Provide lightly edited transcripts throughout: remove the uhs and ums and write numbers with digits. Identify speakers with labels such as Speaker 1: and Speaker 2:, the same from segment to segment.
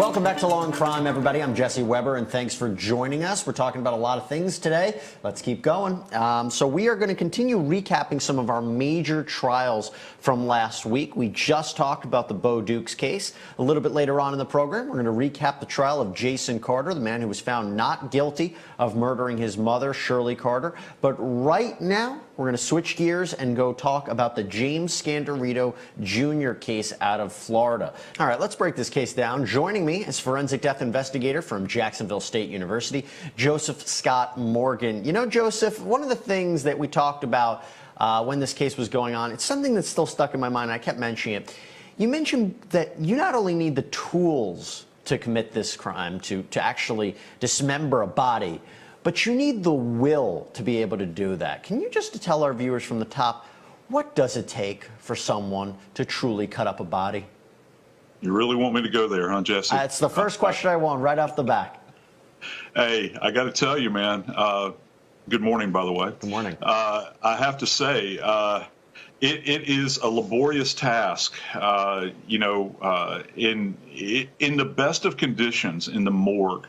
Speaker 1: Welcome back to Law and Crime, everybody. I'm Jesse Weber, and thanks for joining us. We're talking about a lot of things today. Let's keep going. So we are going to continue recapping some of our major trials from last week. We just talked about the Bo Dukes case. A little bit later on in the program, we're going to recap the trial of Jason Carter, the man who was found not guilty of murdering his mother, Shirley Carter. But right now, we're going to switch gears and go talk about the James Scandirito Jr. case out of Florida. All right, let's break this case down. Joining me is forensic death investigator from Jacksonville State University, Joseph Scott Morgan. You know, Joseph, one of the things that we talked about when this case was going on, it's something that's still stuck in my mind. I kept mentioning it. You mentioned that you not only need the tools to commit this crime, to actually dismember a body, but you need the will to be able to do that. Can you just tell our viewers from the top, what does it take for someone to truly cut up a body?
Speaker 2: You really want me to go there, huh, Jesse?
Speaker 1: It's the first question I want right off the bat.
Speaker 2: Hey, I got to tell you, man, good morning, by the way.
Speaker 1: Good morning.
Speaker 2: I have to say, it is a laborious task, in the best of conditions in the morgue,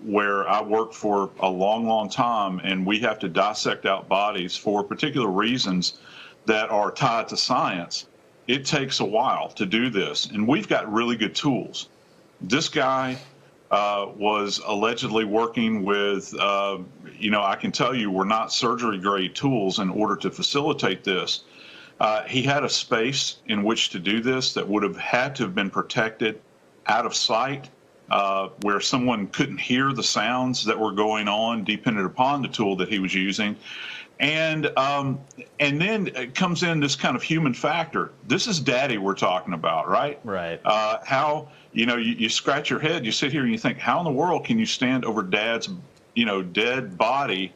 Speaker 2: where I worked for a long, long time, and we have to dissect out bodies for particular reasons that are tied to science. It takes a while to do this, and we've got really good tools. This guy was allegedly working with, I can tell you we're not surgery-grade tools in order to facilitate this. He had a space in which to do this that would have had to have been protected out of sight, where someone couldn't hear the sounds that were going on dependent upon the tool that he was using. And then it comes in this kind of human factor. This is daddy we're talking about, right?
Speaker 1: Right.
Speaker 2: How, you scratch your head, you sit here and you think, how in the world can you stand over dad's, dead body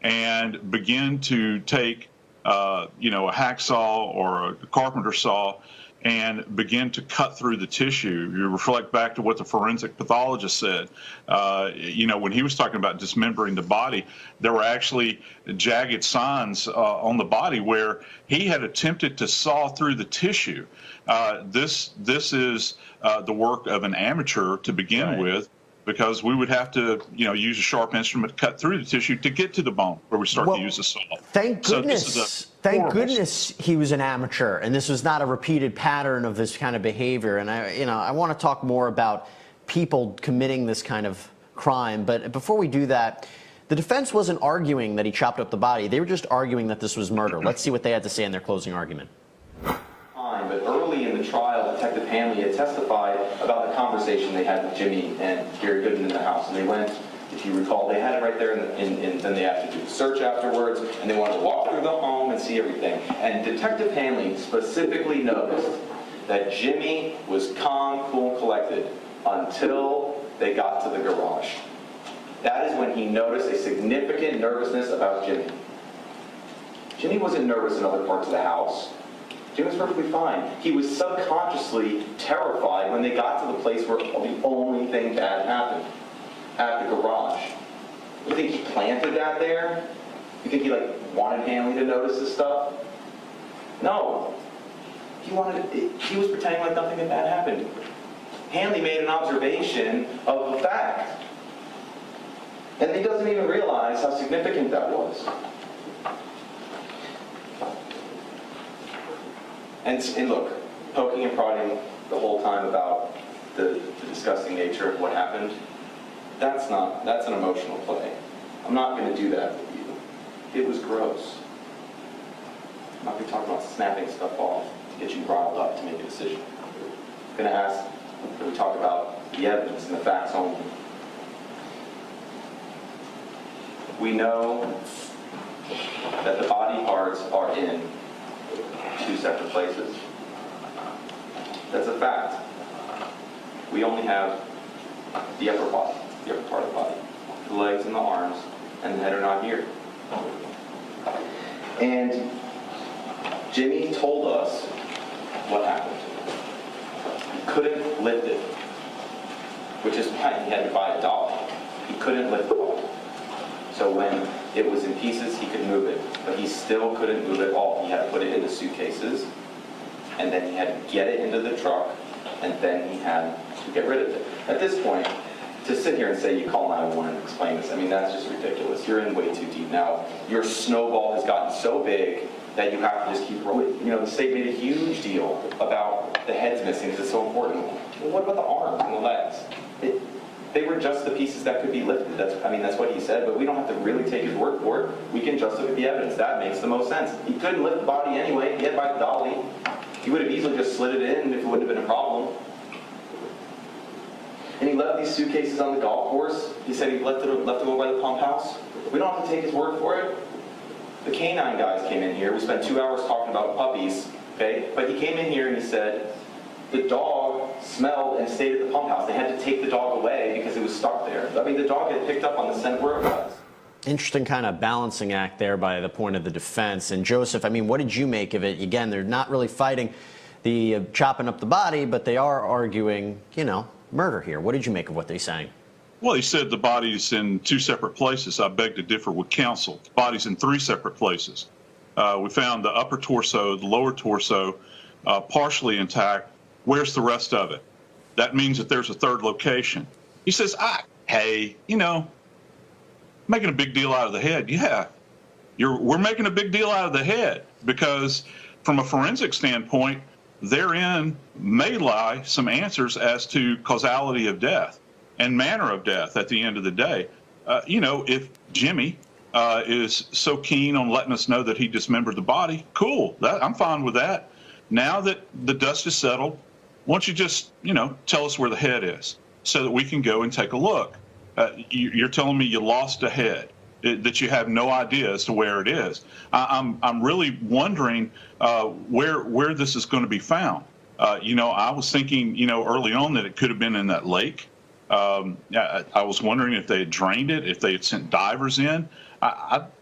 Speaker 2: and begin to take, a hacksaw or a carpenter saw and begin to cut through the tissue? You reflect back to what the forensic pathologist said. When he was talking about dismembering the body, there were actually jagged signs on the body where he had attempted to saw through the tissue. This is the work of an amateur to begin with, because we would have to, use a sharp instrument to cut through the tissue to get to the bone where we start to use a saw.
Speaker 1: Thank goodness. Thank goodness he was an amateur, and this was not a repeated pattern of this kind of behavior. And I want to talk more about people committing this kind of crime. But before we do that, the defense wasn't arguing that he chopped up the body. They were just arguing that this was murder. Let's see what they had to say in their closing argument.
Speaker 3: But early in the trial, Detective Hanley had testified about the conversation they had with Jimmy and Gary Goodman in the house. And they went, if you recall, they had it right there, and then they had to do the search afterwards, and they wanted to walk through the home and see everything. And Detective Hanley specifically noticed that Jimmy was calm, cool, and collected until they got to the garage. That is when he noticed a significant nervousness about Jimmy. Jimmy wasn't nervous in other parts of the house. Jimmy was perfectly fine. He was subconsciously terrified when they got to the place where the only thing bad happened, at the garage. You think he planted that there? You think he wanted Hanley to notice this stuff? No. He was pretending like nothing bad happened. Hanley made an observation of a fact. And he doesn't even realize how significant that was. And look, poking and prodding the whole time about the disgusting nature of what happened, that's an emotional play. I'm not going to do that with you. It was gross. I'm not going to talk about snapping stuff off to get you riled up to make a decision. I'm going to ask that we talk about the evidence and the facts only. We know that the body parts are in two separate places. That's a fact. We only have the upper body, the upper part of the body. The legs and the arms and the head are not here. And Jimmy told us what happened. He couldn't lift it, which is why he had to buy a doll. He couldn't lift the body. So when it was in pieces, he could move it, but he still couldn't move it all. He had to put it into suitcases, and then he had to get it into the truck, and then he had get rid of it. At this point, to sit here and say you call 911 and explain this, I mean, that's just ridiculous. You're in way too deep now. Your snowball has gotten so big that you have to just keep rolling. You know, the state made a huge deal about the heads missing because it's so important. Well, what about the arms and the legs? They were just the pieces that could be lifted. That's what he said, but we don't have to really take his word for it. We can just look at the evidence. That makes the most sense. He couldn't lift the body anyway. He had by the dolly. He would have easily just slid it in if it wouldn't have been a problem. And he left these suitcases on the golf course. He said he left it over by the pump house. We don't have to take his word for it. The canine guys came in here. We spent 2 hours talking about puppies, okay? But he came in here and he said the dog smelled and stayed at the pump house. They had to take the dog away because it was stuck there. I mean, the dog had picked up on the scent where it was.
Speaker 1: Interesting kind of balancing act there by the point of the defense. And Joseph, I mean, what did you make of it? Again, they're not really fighting the chopping up the body, but they are arguing, you know, murder here. What did you make of what they're saying?
Speaker 2: Well, he said the body's in 2 separate places. I beg to differ with counsel. The body's in 3 separate places. We found the upper torso, the lower torso, partially intact. Where's the rest of it? That means that there's a 3rd location. He says, hey, you know, making a big deal out of the head. Yeah, we're making a big deal out of the head because from a forensic standpoint, therein may lie some answers as to causality of death and manner of death at the end of the day. You know, if Jimmy is so keen on letting us know that he dismembered the body, cool, I'm fine with that. Now that the dust is settled, why don't you just, you know, tell us where the head is so that we can go and take a look. You're telling me you lost a head, that you have no idea as to where it is. I'm really wondering where this is going to be found. You know, I was thinking, you know, early on that it could have been in that lake. I was wondering if they had drained it, if they had sent divers in.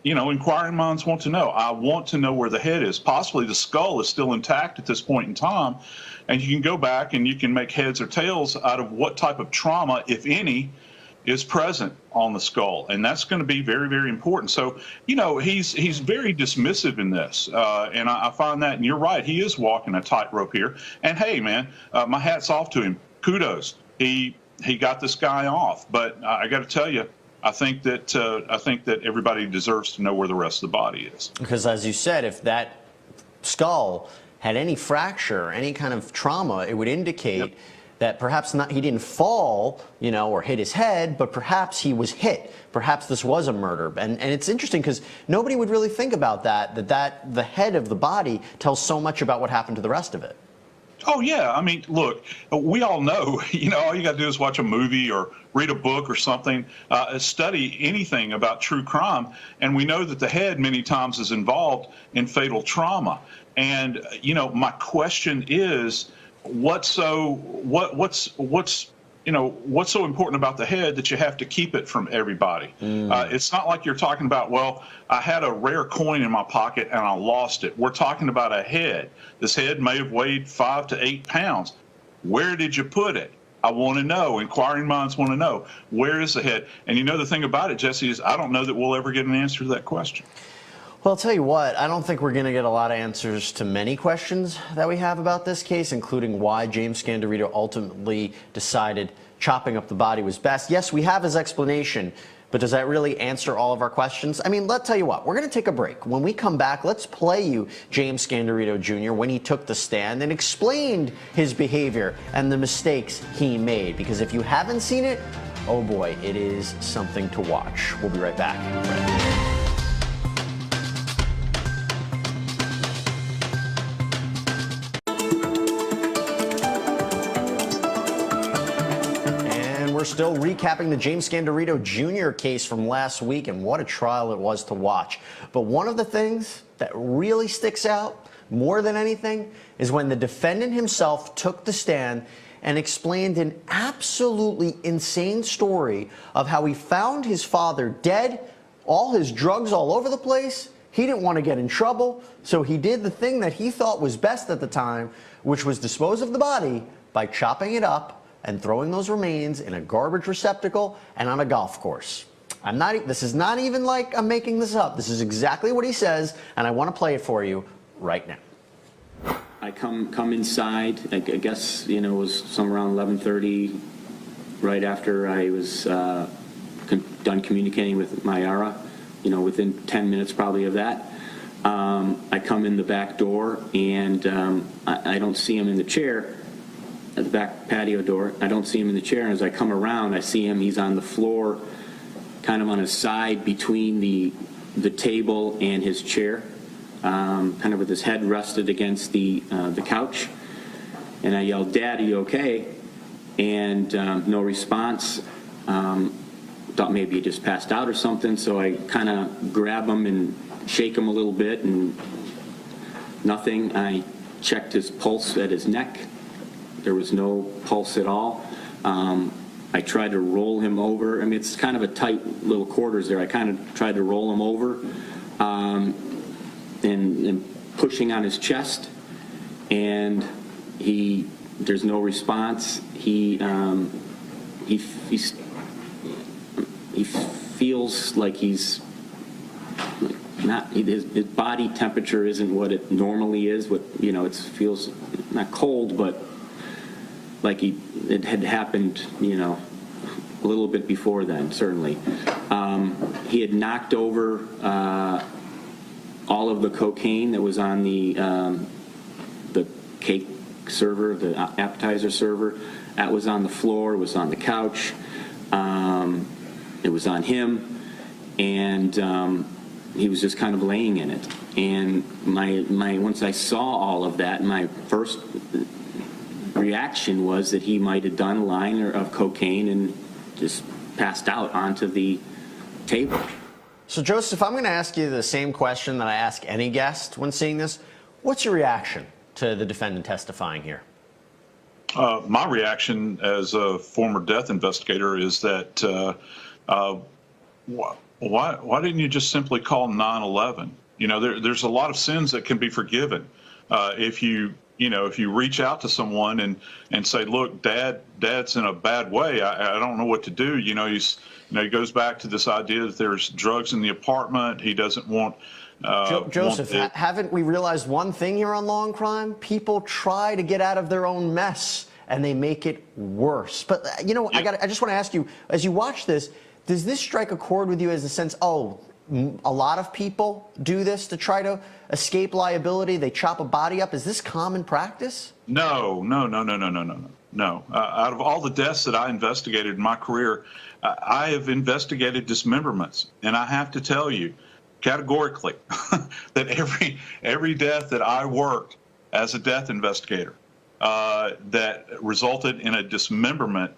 Speaker 2: You know, inquiring minds want to know. I want to know where the head is. Possibly the skull is still intact at this point in time, and you can go back and you can make heads or tails out of what type of trauma, if any, is present on the skull, and that's going to be very, very important. So, you know, he's very dismissive in this, and I find that, and you're right, he is walking a tightrope here. And hey, man, my hat's off to him. Kudos. He got this guy off, but I got to tell you, I think that everybody deserves to know where the rest of the body is. Because,
Speaker 1: as you said, if that skull had any fracture, any kind of trauma, it would indicate that perhaps he didn't fall, you know, or hit his head, but perhaps he was hit. Perhaps this was a murder. And it's interesting because nobody would really think about that the head of the body tells so much about what happened to the rest of it.
Speaker 2: Oh, yeah. I mean, look, we all know, you know, all you got to do is watch a movie or read a book or something, study anything about true crime, and we know that the head many times is involved in fatal trauma. And, you know, my question is, what's so important about the head that you have to keep it from everybody? It's not like you're talking about, well, I had a rare coin in my pocket and I lost it. We're talking about a head. This head may have weighed 5 to 8 pounds. Where did you put it? I want to know. Inquiring minds want to know. Where is the head? And you know, the thing about it, Jesse, is I don't know that we'll ever get an answer to that question.
Speaker 1: Well, I'll tell you what, I don't think we're going to get a lot of answers to many questions that we have about this case, including why James Scandirito ultimately decided chopping up the body was best. Yes, we have his explanation, but does that really answer all of our questions? I mean, let's tell you what, we're going to take a break. When we come back, let's play you James Scandirito Jr. when he took the stand and explained his behavior and the mistakes he made. Because if you haven't seen it, oh boy, it is something to watch. We'll be right back. We're still recapping the James Scandirito Jr. case from last week, and what a trial it was to watch. But one of the things that really sticks out more than anything is when the defendant himself took the stand and explained an absolutely insane story of how he found his father dead, all his drugs all over the place. He didn't want to get in trouble, so he did the thing that he thought was best at the time, which was dispose of the body by chopping it up and throwing those remains in a garbage receptacle and on a golf course. This is not even like I'm making this up. This is exactly what he says, and I want to play it for you right now.
Speaker 4: I come inside. I guess, it was somewhere around 11:30, right after I was done communicating with Mayara, within 10 minutes probably of that. I come in the back door, and I don't see him in the chair at the back patio door. I don't see him in the chair, and as I come around, I see him. He's on the floor, kind of on his side between the table and his chair, kind of with his head rested against the couch. And I yelled, "Dad, are you okay?" And no response. Thought maybe he just passed out or something, so I kind of grab him and shake him a little bit, and nothing. I checked his pulse at his neck. There was no pulse at all. I tried to roll him over. I mean, it's kind of a tight little quarters there. I kind of tried to roll him over and pushing on his chest, and there's no response. He feels like he's not, his body temperature isn't what it normally is. It feels not cold, but like it had happened, a little bit before then, certainly. He had knocked over all of the cocaine that was on the cake server, the appetizer server. That was on the floor. It was on the couch. It was on him, and he was just kind of laying in it. And once I saw all of that, my first reaction was that he might have done a line of cocaine and just passed out onto the table.
Speaker 1: So, Joseph, I'm going to ask you the same question that I ask any guest when seeing this. What's your reaction to the defendant testifying here?
Speaker 2: My reaction as a former death investigator is that why didn't you just simply call 911? There's a lot of sins that can be forgiven if you reach out to someone and say, "Look, Dad's in a bad way. I don't know what to do." He goes back to this idea that there's drugs in the apartment. He doesn't want.
Speaker 1: Joseph, haven't we realized one thing here on Law and Crime? People try to get out of their own mess, and they make it worse. But, I just want to ask you, as you watch this, does this strike a chord with you as a sense, a lot of people do this to try to escape liability? They chop a body up. Is this common practice?
Speaker 2: No. Out of all the deaths that I investigated in my career, I have investigated dismemberments, and I have to tell you, categorically, that every death that I worked as a death investigator that resulted in a dismemberment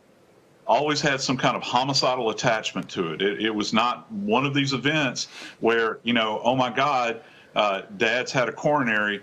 Speaker 2: always had some kind of homicidal attachment to it. It was not one of these events where, oh my God, Dad's had a coronary,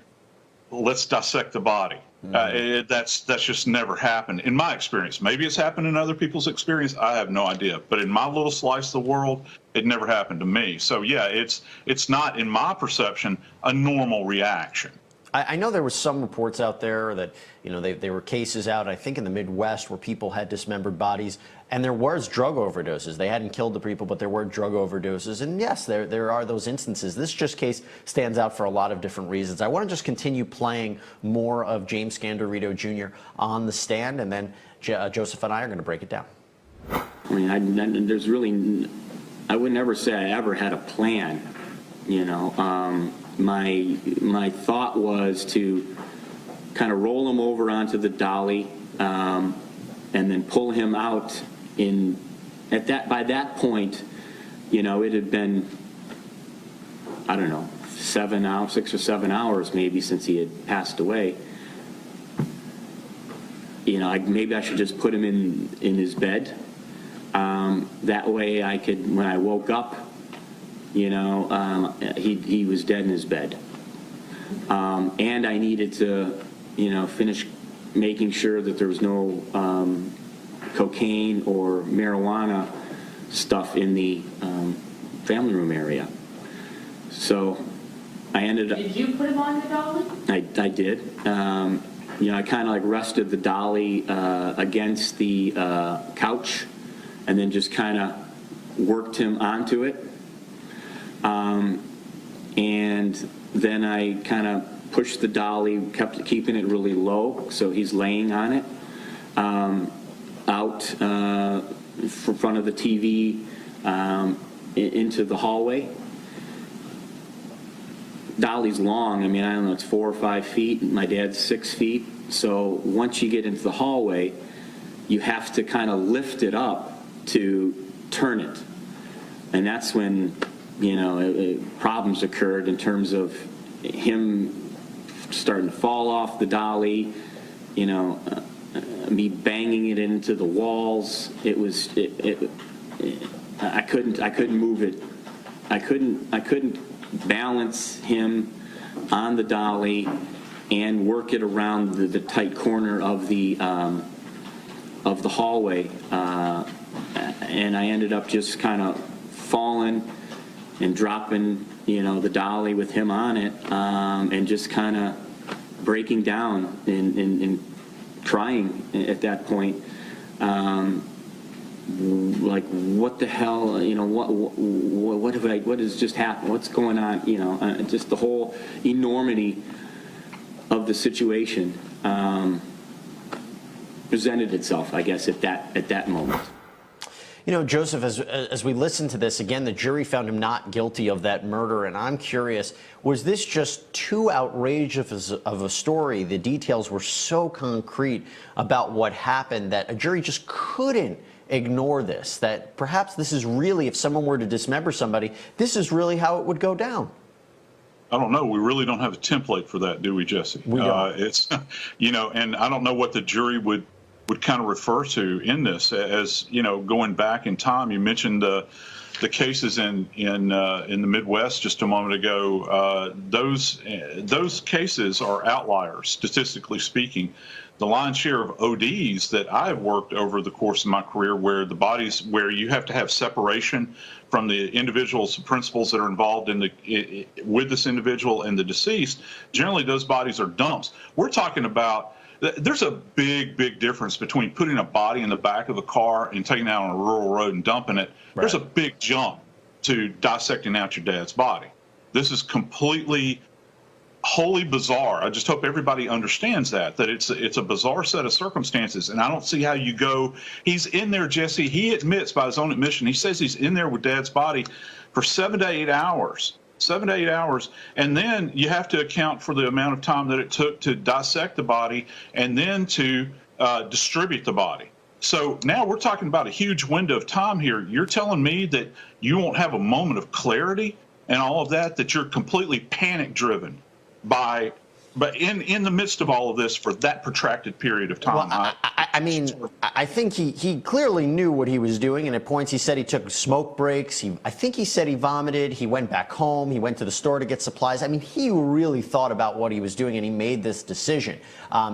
Speaker 2: let's dissect the body. That's just never happened in my experience. Maybe it's happened in other people's experience. I have no idea. But in my little slice of the world, it never happened to me. So yeah, it's not, in my perception, a normal reaction.
Speaker 1: I know there was some reports out there that, there were cases out, I think in the Midwest, where people had dismembered bodies, and there was drug overdoses. They hadn't killed the people, but there were drug overdoses. And yes, there are those instances. This case stands out for a lot of different reasons. I want to just continue playing more of James Scandirito Jr. on the stand, and then Joseph and I are going to break it down.
Speaker 4: I mean, there's really, I would never say I ever had a plan, My thought was to kind of roll him over onto the dolly and then pull him out. By that point, it had been, I don't know, 6 or 7 hours maybe since he had passed away. Maybe I should just put him in his bed. That way I could, when I woke up, he was dead in his bed. And I needed to, finish making sure that there was no cocaine or marijuana stuff in the family room area. So I ended up...
Speaker 5: Did you put him on the dolly?
Speaker 4: I did. I kind of rested the dolly against the couch and then just kind of worked him onto it. And then I kind of pushed the dolly, keeping it really low, so he's laying on it, out in front of the TV, into the hallway. Dolly's long. I mean, I don't know, it's 4 or 5 feet. My dad's 6 feet. So once you get into the hallway, you have to kind of lift it up to turn it. And that's when, problems occurred in terms of him starting to fall off the dolly, me banging it into the walls. It was, I couldn't move it. I couldn't balance him on the dolly and work it around the tight corner of the hallway, and I ended up just kind of falling and dropping, the dolly with him on it, and just kind of breaking down and crying at that point. Like, what the hell, what has just happened? What's going on? Just the whole enormity of the situation presented itself, I guess, at that moment.
Speaker 1: Joseph, as we listen to this, again, the jury found him not guilty of that murder, and I'm curious, was this just too outrageous of a story? The details were so concrete about what happened that a jury just couldn't ignore this, that perhaps this is really, if someone were to dismember somebody, this is really how it would go down.
Speaker 2: I don't know. We really don't have a template for that, do we, Jesse?
Speaker 1: We don't.
Speaker 2: It's, and I don't know what the jury would kind of refer to in this as, going back in time. You mentioned the cases in the Midwest just a moment ago. Those cases are outliers, statistically speaking. The lion's share of ODs that I've worked over the course of my career, where where you have to have separation from the individuals, principals that are involved with this individual and the deceased, generally those bodies are dumps. We're talking about, there's a big difference between putting a body in the back of a car and taking it out on a rural road and dumping it. Right. There's a big jump to dissecting out your dad's body. This is completely, wholly bizarre. I just hope everybody understands that it's a bizarre set of circumstances, and I don't see how you go. He's in there, Jesse. He admits by his own admission, he says he's in there with dad's body for 7 to 8 hours. 7 to 8 hours, and then you have to account for the amount of time that it took to dissect the body and then to distribute the body. So now we're talking about a huge window of time here. You're telling me that you won't have a moment of clarity and all of that you're completely panic-driven but in the midst of all of this for that protracted period of time.
Speaker 1: Well, I think he clearly knew what he was doing, and at points he said he took smoke breaks. I think he said he vomited. He went back home. He went to the store to get supplies. I mean, he really thought about what he was doing, and he made this decision.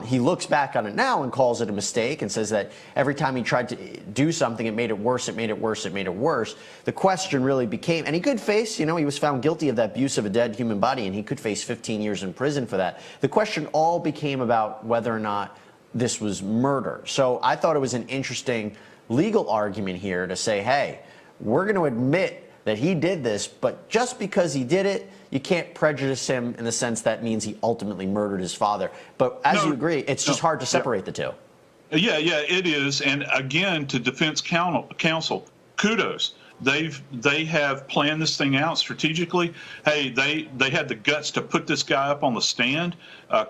Speaker 1: He looks back on it now and calls it a mistake and says that every time he tried to do something, it made it worse, it made it worse, it made it worse. The question really became, and he could face, he was found guilty of that abuse of a dead human body, and he could face 15 years in prison for that. The question all became about whether or not this was murder. So I thought it was an interesting legal argument here to say, hey, we're going to admit that he did this, but just because he did it, you can't prejudice him in the sense that means he ultimately murdered his father. But as you agree, it's just hard to separate the two.
Speaker 2: Yeah, it is. And again, to defense counsel, kudos. They have planned this thing out strategically. Hey, they had the guts to put this guy up on the stand.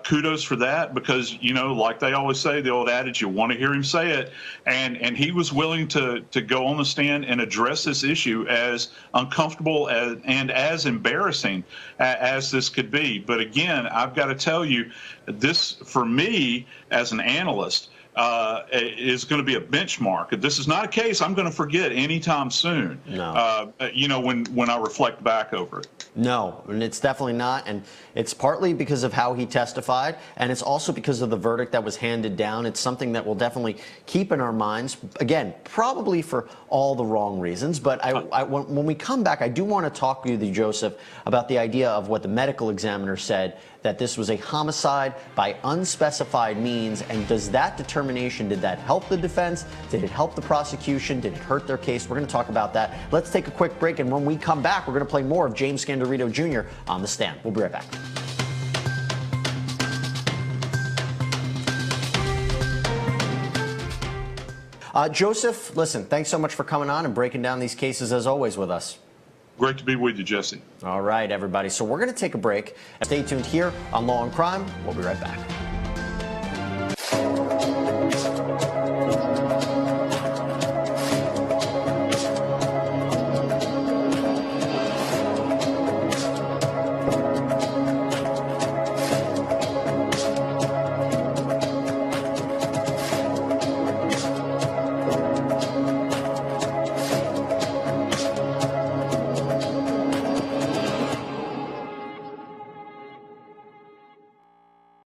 Speaker 2: Kudos for that, because like they always say, the old adage, you want to hear him say it, and he was willing to go on the stand and address this issue, as uncomfortable and as embarrassing as this could be. But again, I've got to tell you, this for me as an analyst is going to be a benchmark. This is not a case I'm going to forget anytime soon. No. When I reflect back over it.
Speaker 1: No, and it's definitely not. And it's partly because of how he testified, and it's also because of the verdict that was handed down. It's something that we'll definitely keep in our minds. Again, probably for all the wrong reasons. But when we come back, I do want to talk with you, Joseph, about the idea of what the medical examiner said, that this was a homicide by unspecified means. And does that determination, did that help the defense? Did it help the prosecution? Did it hurt their case? We're going to talk about that. Let's take a quick break, and when we come back, we're going to play more of James Scandirito Jr. on The Stand. We'll be right back. Joseph, listen, thanks so much for coming on and breaking down these cases as always with us.
Speaker 2: Great to be with you, Jesse.
Speaker 1: All right, everybody. So we're going to take a break. Stay tuned here on Law and Crime. We'll be right back.